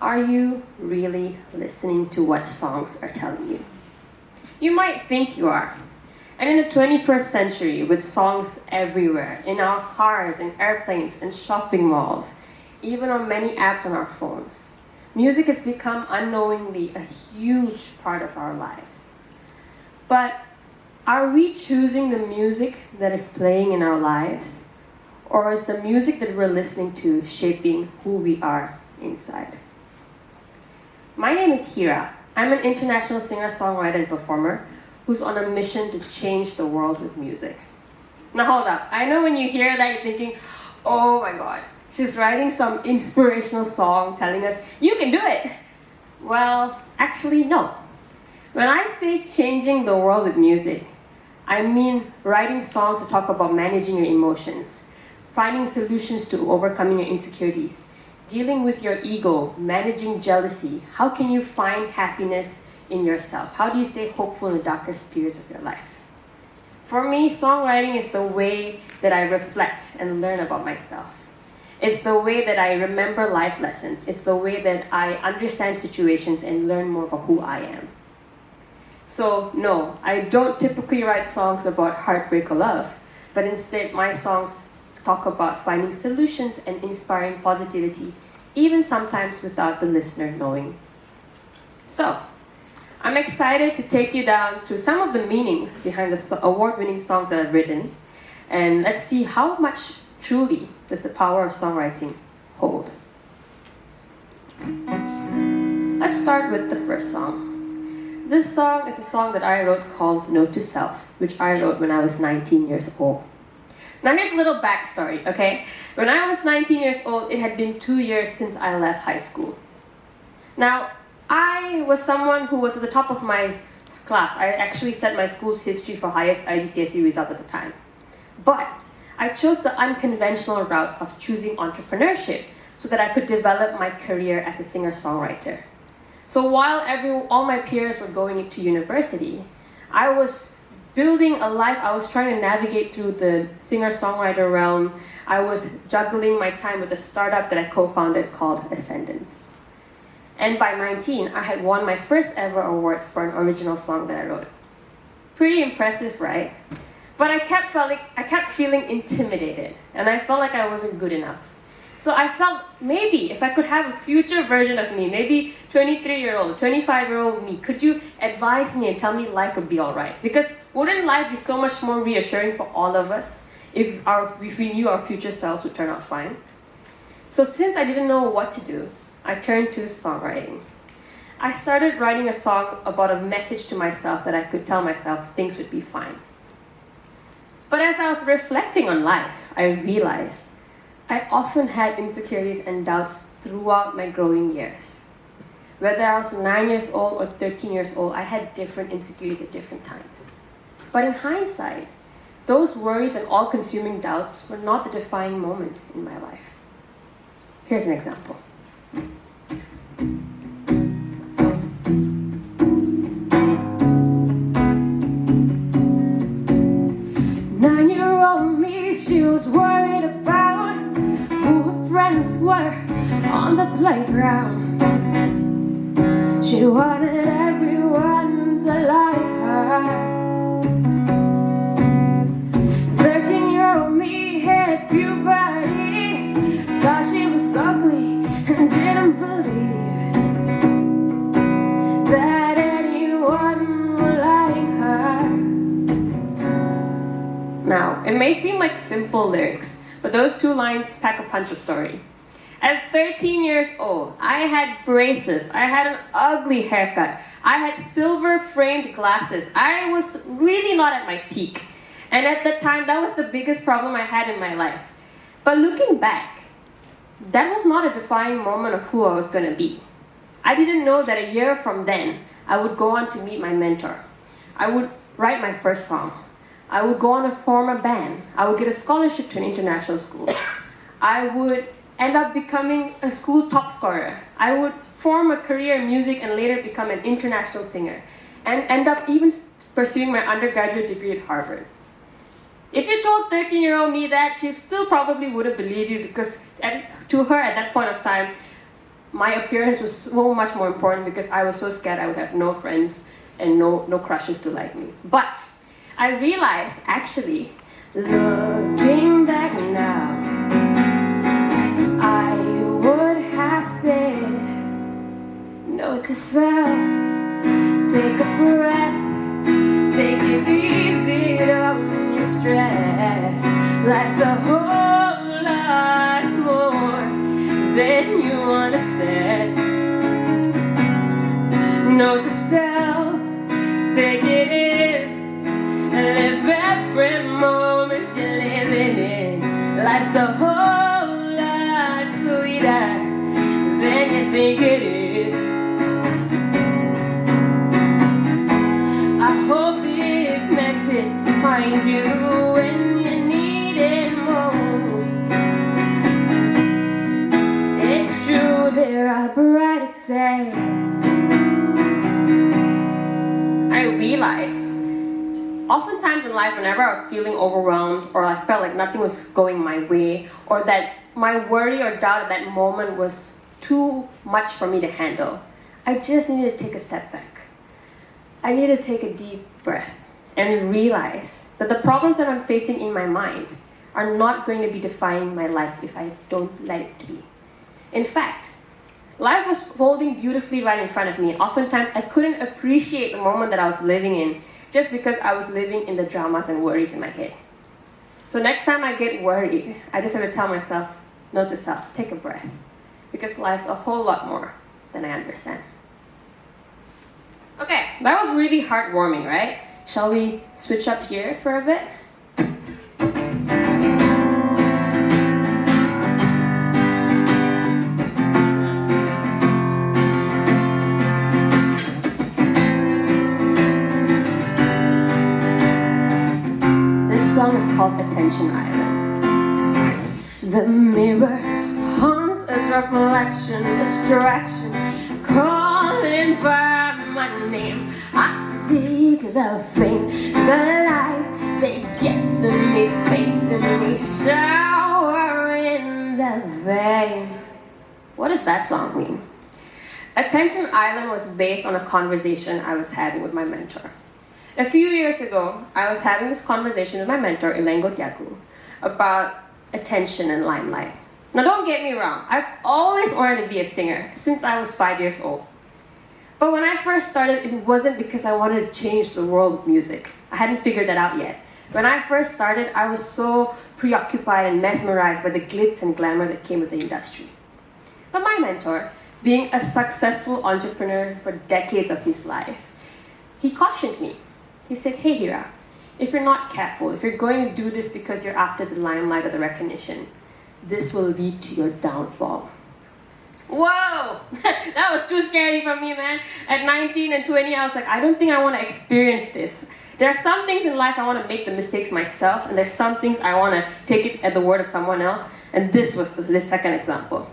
Are you really listening to what songs are telling you? You might think you are. And in the 21st century, with songs everywhere, in our cars, in airplanes, in shopping malls, even on many apps on our phones, music has become unknowingly a huge part of our lives. But are we choosing the music that is playing in our lives? Or is the music that we're listening to shaping who we are inside? My name is Heerraa. I'm an international singer-songwriter and performer who's on a mission to change the world with music. Now hold up, I know when you hear that you're thinking, oh my god, she's writing some inspirational song telling us, you can do it! Well, actually no. When I say changing the world with music, I mean writing songs that talk about managing your emotions, finding solutions to overcoming your insecurities, dealing with your ego, managing jealousy. How can you find happiness in yourself? How do you stay hopeful in the darkest periods of your life? For me, songwriting is the way that I reflect and learn about myself. It's the way that I remember life lessons. It's the way that I understand situations and learn more about who I am. So no, I don't typically write songs about heartbreak or love, but instead my songs talk about finding solutions and inspiring positivity, even sometimes without the listener knowing. So, I'm excited to take you down to some of the meanings behind the award-winning songs that I've written, and let's see how much truly does the power of songwriting hold. Let's start with the first song. This song is a song that I wrote called Note to Self, which I wrote when I was 19 years old. Now here's a little backstory, okay? When I was 19 years old, it had been 2 years since I left high school. Now, I was someone who was at the top of my class. I actually set my school's history for highest IGCSE results at the time. But I chose the unconventional route of choosing entrepreneurship so that I could develop my career as a singer-songwriter. So while all my peers were going into university, I was building a life. I was trying to navigate through the singer-songwriter realm. I was juggling my time with a startup that I co-founded called Ascendance. And by 19, I had won my first ever award for an original song that I wrote. Pretty impressive, right? But I kept feeling intimidated, and I felt like I wasn't good enough. So I felt maybe if I could have a future version of me, maybe 23-year-old, 25-year-old me, could you advise me and tell me life would be all right? Because wouldn't life be so much more reassuring for all of us if we knew our future selves would turn out fine? So since I didn't know what to do, I turned to songwriting. I started writing a song about a message to myself that I could tell myself things would be fine. But as I was reflecting on life, I realized I often had insecurities and doubts throughout my growing years. Whether I was 9 years old or 13 years old, I had different insecurities at different times. But in hindsight, those worries and all-consuming doubts were not the defining moments in my life. Here's an example. Nine-year-old me, she was worried about who her friends were on the playground. She wanted everyone to like her. 13-year-old me hit puberty, thought she was ugly and didn't believe that anyone would like her. Now, it may seem like simple lyrics, but those two lines pack a punch of story. At 13 years old, I had braces, I had an ugly haircut, I had silver-framed glasses. I was really not at my peak. And at the time, that was the biggest problem I had in my life. But looking back, that was not a defining moment of who I was going to be. I didn't know that a year from then, I would go on to meet my mentor. I would write my first song. I would go on to form a band. I would get a scholarship to an international school. I would end up becoming a school top scorer. I would form a career in music and later become an international singer, and end up even pursuing my undergraduate degree at Harvard. If you told 13-year-old me that, she still probably wouldn't believe you, because to her at that point of time, my appearance was so much more important because I was so scared I would have no friends and no crushes to like me. But I realized, actually, looking back now, I would have said no to self. Take a breath, take it easy, don't you stress. Life's a whole lot more than you understand. No to self, take it in, and live every moment you're living in. Life's a whole lot sweeter than you think it is. I hope this message finds you when you need it most. It's true, there are brighter days. I realized, oftentimes in life, whenever I was feeling overwhelmed, or I felt like nothing was going my way, or that my worry or doubt at that moment was too much for me to handle, I just needed to take a step back. I need to take a deep breath and realize that the problems that I'm facing in my mind are not going to be defining my life if I don't let it be. In fact, life was folding beautifully right in front of me. Oftentimes, I couldn't appreciate the moment that I was living in just because I was living in the dramas and worries in my head. So next time I get worried, I just have to tell myself, no to self, take a breath. Because life's a whole lot more than I understand. Okay, that was really heartwarming, right? Shall we switch up gears for a bit? This song is called Attention Island. The mirror haunts as reflection, distraction, calling by my name. I seek the fame, the lies, they get to me, fade to me, shower in the vein. What does that song mean? Attention Island was based on a conversation I was having with my mentor. A few years ago, I was having this conversation with my mentor, Ilengo Tiago, about attention and limelight. Now don't get me wrong, I've always wanted to be a singer since I was 5 years old. But when I first started, it wasn't because I wanted to change the world with music. I hadn't figured that out yet. When I first started, I was so preoccupied and mesmerized by the glitz and glamour that came with the industry. But my mentor, being a successful entrepreneur for decades of his life, he cautioned me. He said, hey Heerraa, if you're not careful, if you're going to do this because you're after the limelight or the recognition, this will lead to your downfall. Whoa! That was too scary for me, man. At 19 and 20, I was like, I don't think I want to experience this. There are some things in life I want to make the mistakes myself, and there's some things I want to take it at the word of someone else, and this was the second example.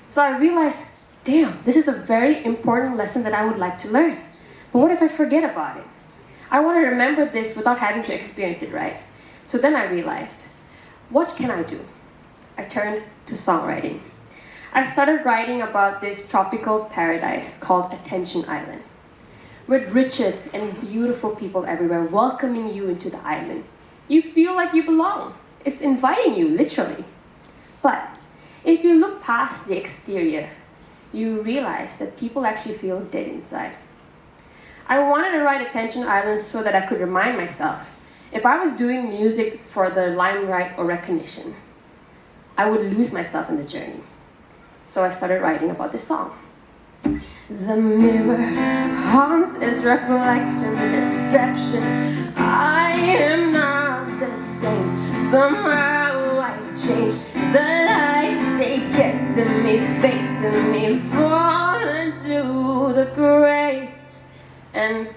So I realized, damn, this is a very important lesson that I would like to learn. But what if I forget about it? I want to remember this without having to experience it, right? So then I realized, what can I do? I turned to songwriting. I started writing about this tropical paradise called Attention Island, with riches and beautiful people everywhere welcoming you into the island. You feel like you belong. It's inviting you, literally. But if you look past the exterior, you realize that people actually feel dead inside. I wanted to write Attention Island so that I could remind myself, if I was doing music for the limelight or recognition, I would lose myself in the journey. So I started writing about this song. The mirror haunts its reflection, deception. I am not the same. Somehow I changed. The lies they get to me, fade to me, fall into the grave. And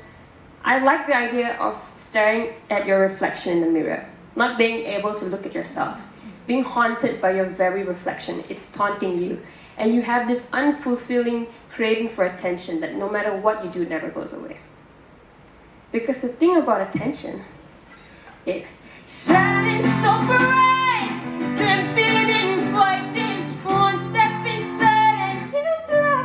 I like the idea of staring at your reflection in the mirror, not being able to look at yourself, being haunted by your very reflection. It's taunting you. And you have this unfulfilling craving for attention that no matter what you do, never goes away. Because the thing about attention, it shines so bright, tempting and inviting, one step inside and you're blind.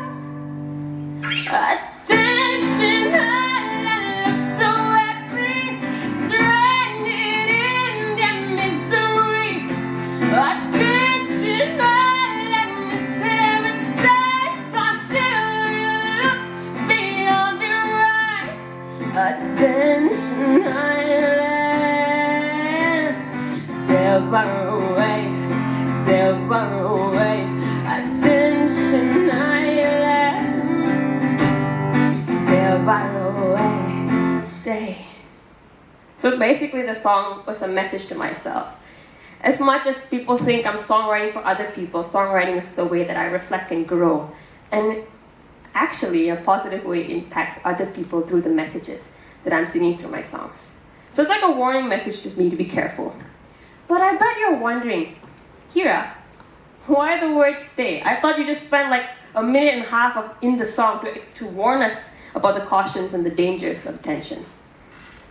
sail far away, sail far away. Attention island, sail far away, stay. So basically the song was a message to myself. As much as people think I'm songwriting for other people, songwriting is the way that I reflect and grow. And actually, a positive way impacts other people through the messages that I'm singing through my songs. So it's like a warning message to me to be careful. But I bet you're wondering, Heerraa, why the word stay? I thought you just spent like a minute and a half in the song to warn us about the cautions and the dangers of attention.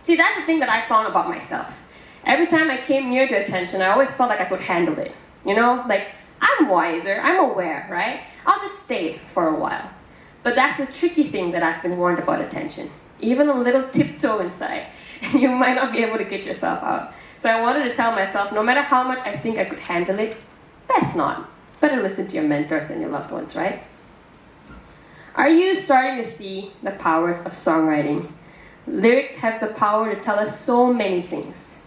See, that's the thing that I found about myself. Every time I came near to attention, I always felt like I could handle it. You know, like, I'm wiser, I'm aware, right? I'll just stay for a while. But that's the tricky thing that I've been warned about attention. Even a little tiptoe inside, you might not be able to get yourself out. So I wanted to tell myself, no matter how much I think I could handle it, best not. Better listen to your mentors and your loved ones, right? Are you starting to see the powers of songwriting? Lyrics have the power to tell us so many things.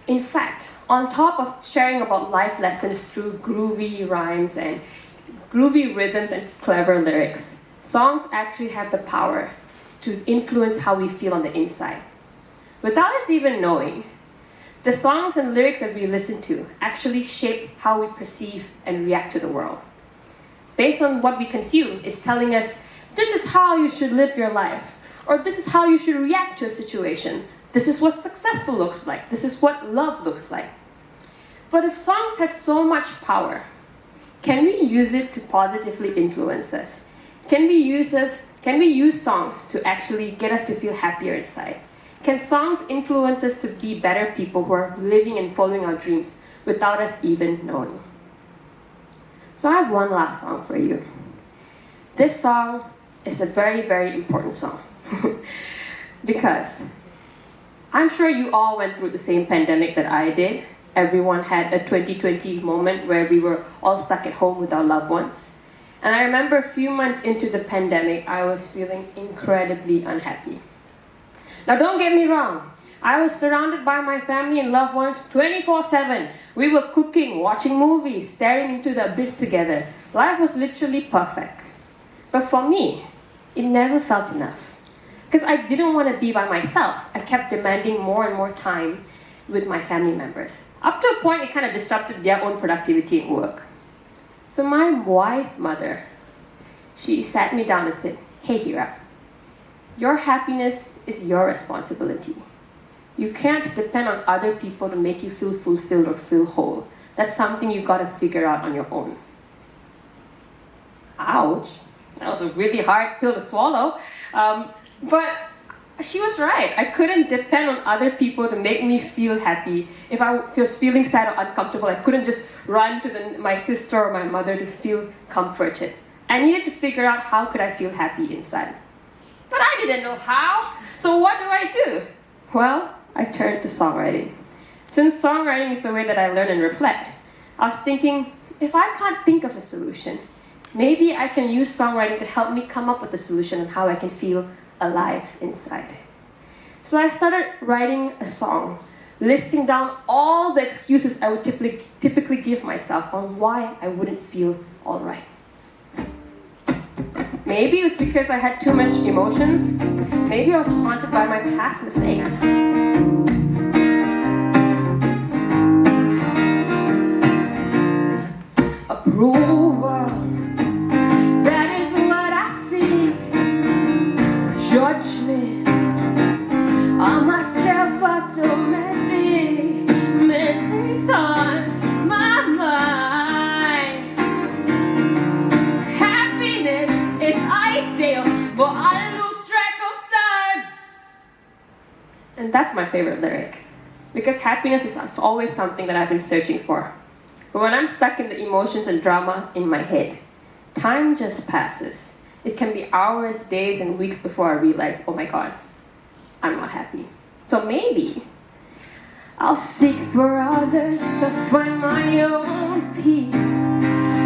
In fact, on top of sharing about life lessons through groovy rhymes and groovy rhythms and clever lyrics, songs actually have the power to influence how we feel on the inside. Without us even knowing, the songs and lyrics that we listen to actually shape how we perceive and react to the world. Based on what we consume, it's telling us, this is how you should live your life, or this is how you should react to a situation. This is what successful looks like. This is what love looks like. But if songs have so much power, can we use it to positively influence us? Can we use songs to actually get us to feel happier inside? Can songs influence us to be better people who are living and following our dreams without us even knowing? So I have one last song for you. This song is a very, very important song. Because I'm sure you all went through the same pandemic that I did. Everyone had a 2020 moment where we were all stuck at home with our loved ones. And I remember a few months into the pandemic, I was feeling incredibly unhappy. Now don't get me wrong, I was surrounded by my family and loved ones 24/7. We were cooking, watching movies, staring into the abyss together. Life was literally perfect. But for me, it never felt enough. Because I didn't want to be by myself. I kept demanding more and more time with my family members. Up to a point, it kind of disrupted their own productivity at work. So my wise mother, she sat me down and said, hey Heerraa, your happiness is your responsibility. You can't depend on other people to make you feel fulfilled or feel whole. That's something you gotta figure out on your own. Ouch, that was a really hard pill to swallow. But she was right. I couldn't depend on other people to make me feel happy. If I was feeling sad or uncomfortable, I couldn't just run to my sister or my mother to feel comforted. I needed to figure out how could I feel happy inside. But I didn't know how, so what do? Well, I turned to songwriting. Since songwriting is the way that I learn and reflect, I was thinking, if I can't think of a solution, maybe I can use songwriting to help me come up with a solution on how I can feel alive inside. So I started writing a song, listing down all the excuses I would typically give myself on why I wouldn't feel all right. Maybe it was because I had too much emotions. Maybe I was haunted by my past mistakes. Approval, that is what I seek. Judgment on myself, automatic mistakes on my mind. Happiness is ideal, but I lose track of time. And that's my favorite lyric, because happiness is always something that I've been searching for. But when I'm stuck in the emotions and drama in my head, time just passes. It can be hours, days, and weeks before I realize, oh my God, I'm not happy. So maybe I'll seek for others to find my own peace,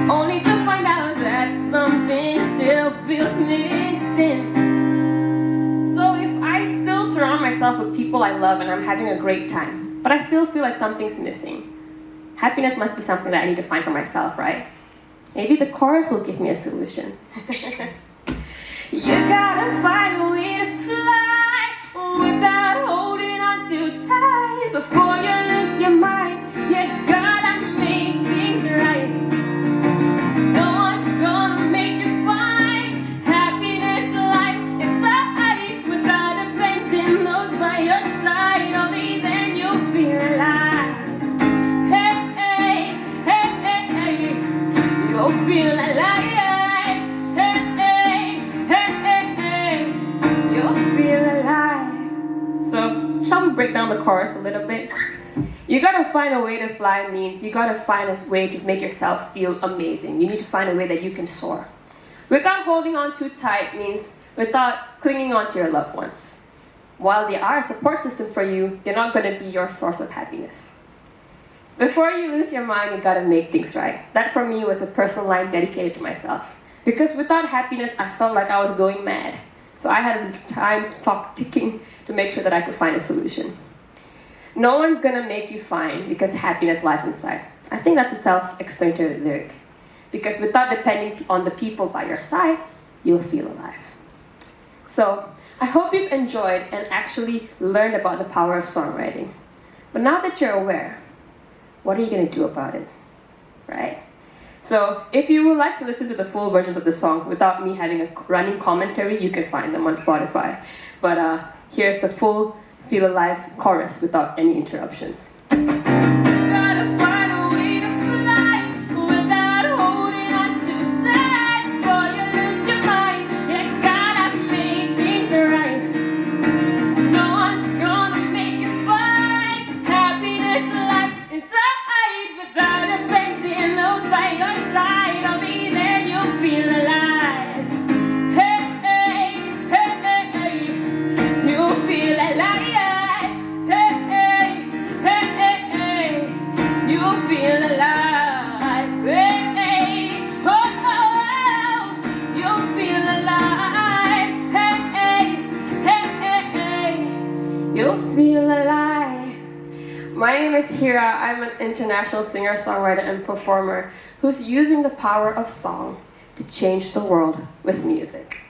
only to find out that something still feels missing. So if I still surround myself with people I love and I'm having a great time, but I still feel like something's missing. Happiness must be something that I need to find for myself, right? Maybe the chorus will give me a solution. You gotta find a way to fly without holding on too tight. Before you lose your mind, you gotta make things right. No one's gonna make you fine. Happiness lies inside without a painting those by your side. Only then you'll feel alive. Hey, hey, hey, hey, hey. You'll feel alive. So, shall we break down the chorus a little bit? You gotta find a way to fly means you gotta find a way to make yourself feel amazing. You need to find a way that you can soar. Without holding on too tight means without clinging on to your loved ones. While they are a support system for you, they're not gonna be your source of happiness. Before you lose your mind, you gotta make things right. That for me was a personal line dedicated to myself. Because without happiness, I felt like I was going mad. So I had a time clock ticking to make sure that I could find a solution. No one's gonna make you fine because happiness lies inside. I think that's a self-explanatory lyric. Because without depending on the people by your side, you'll feel alive. So I hope you've enjoyed and actually learned about the power of songwriting. But now that you're aware, what are you gonna do about it, right? So if you would like to listen to the full versions of the song without me having a running commentary, you can find them on Spotify. But here's the full Feel Alive chorus without any interruptions. You'll feel alive. My name is Heerraa. I'm an international singer, songwriter, and performer who's using the power of song to change the world with music.